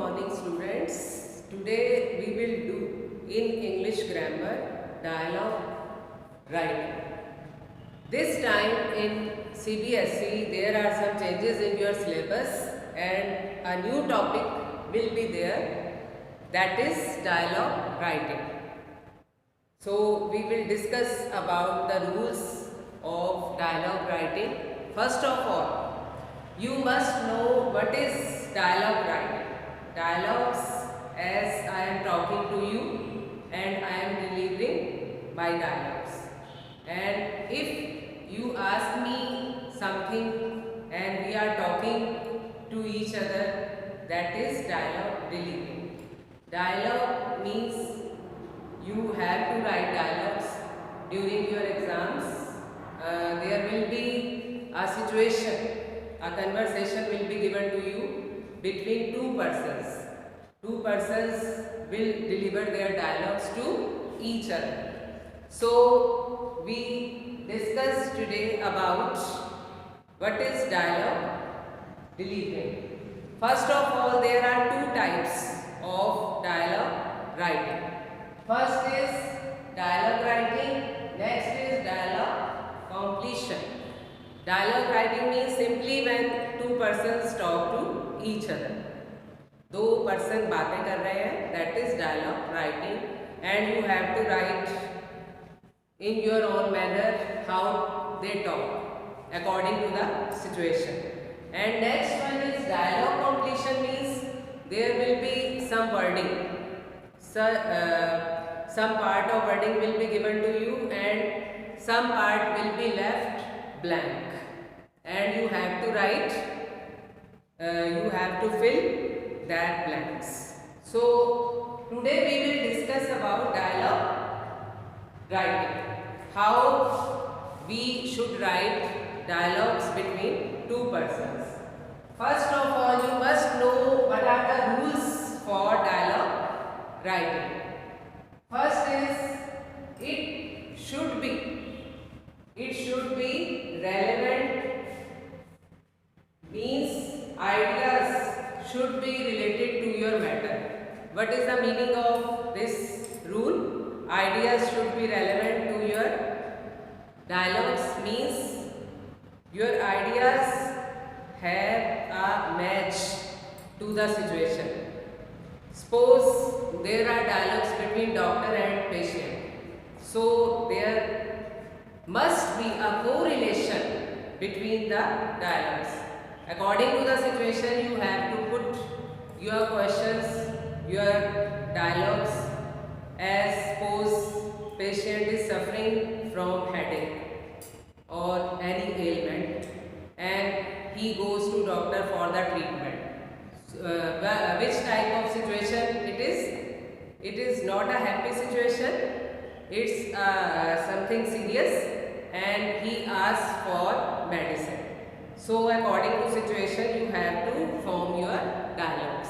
morning students. Today we will do in English grammar dialogue writing. This time in CBSE there are some changes in your syllabus and a new topic will be there, that is dialogue writing. So we will discuss about the rules of dialogue writing. First of all, you must know what is dialogue writing. Dialogues, as I am talking to you and I am delivering my dialogues. And if you ask me something and we are talking to each other, that is dialogue delivery. Dialogue means you have to write dialogues during your exams. There will be a situation, a conversation will be given to you between two persons. Two persons will deliver their dialogues to each other. So we discuss today about what is dialogue delivery. First of all, there are two types of dialogue writing. First is dialogue writing, next is dialogue completion. Dialogue writing means simply when two persons talk to each other. दो person बातें कर रहे हैं, that is dialogue writing, and you have to write in your own manner how they talk according to the situation. And next one is dialogue completion, means there will be some wording. So, some part of wording will be given to you and some part will be left blank, and you have to write, you have to fill that blanks. So today we will discuss about dialogue writing, how we should write dialogues between two persons. First of all, you must know what are the rules for dialogue writing. First is it should be relevant, means ideas should be related to your matter. What is the meaning of this rule? Ideas should be relevant to your dialogues, means your ideas have a match to the situation. Suppose there are dialogues between doctor and patient, so there must be a correlation between the dialogues. According to the situation, you have to put your questions, your dialogues. As suppose patient is suffering from headache or any ailment and he goes to doctor for the treatment. Which type of situation it is? It is not a happy situation, it's something serious and he asks for medicine. So according to situation, you have to form your dialogues.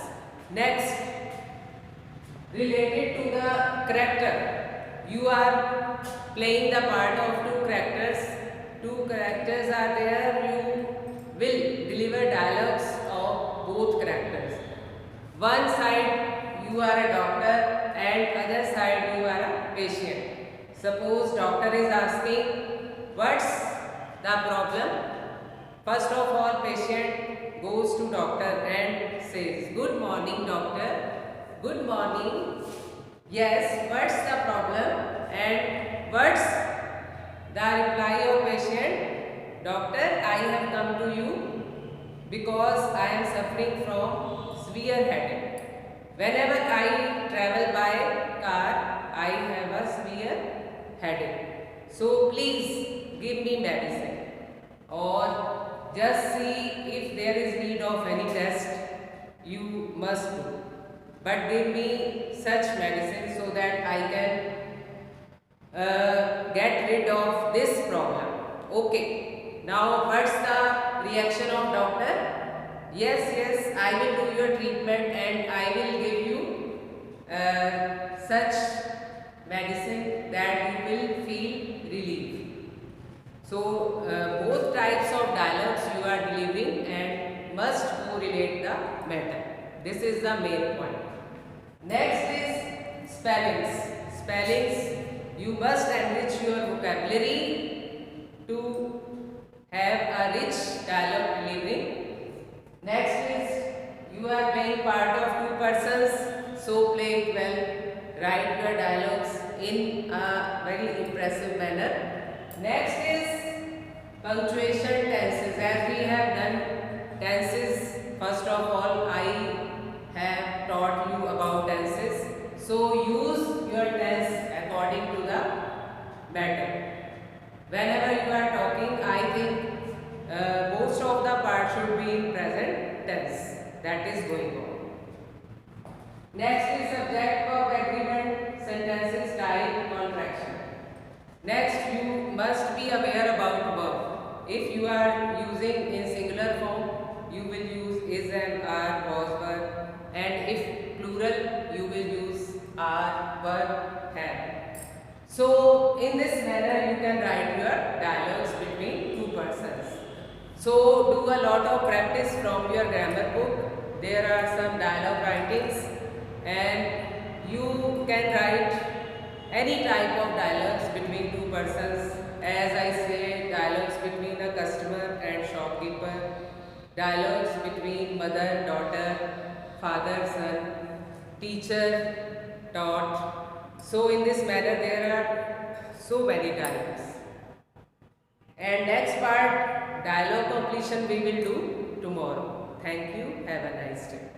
Next, related to the character, you are playing the part of two characters. Two characters are there, you will deliver dialogues of both characters. One side you are a doctor and other side you are a patient. Suppose doctor is asking, what's the problem? First of all, patient goes to doctor and says, good morning doctor. Good morning. Yes, what's the problem? And what's the reply of patient? Doctor, I have come to you because I am suffering from severe headache. Whenever I travel by car, I have a severe headache. So please give me medicine. Or just see if there is need of any test, you must do. But give me such medicine so that I can get rid of this problem. Okay. Now what's the reaction of doctor? Yes, I will do your treatment and I will give you such medicine that you will feel relief. So both types of dialogues you are delivering and must correlate the matter. This is the main point. Next is spellings. Spellings, you must enrich your vocabulary to have a rich dialogue delivery. Next is you are playing part of two persons, so play it well. Write your dialogues in a very impressive manner. Next is punctuation tenses. As we have done tenses, first of all I have taught you about tenses. So use your tense according to the matter. Whenever you are talking, I think most of the part should be in present tense. That is going on. Next is subject, verb, agreement, sentences, type, contraction. Next, you must be aware about verb. If you are using in singular form, you will use is, am, are, was, were, and if plural, you will use are, were, have. So, in this manner, you can write your dialogues between two persons. So, do a lot of practice from your grammar book. There are some dialogue writings, and you can write any type of dialogues between two persons. As I say, dialogues between a customer and shopkeeper, dialogues between mother, daughter, father, son, teacher, taught. So in this manner there are so many dialogues. And next part, dialogue completion, we will do tomorrow. Thank you. Have a nice day.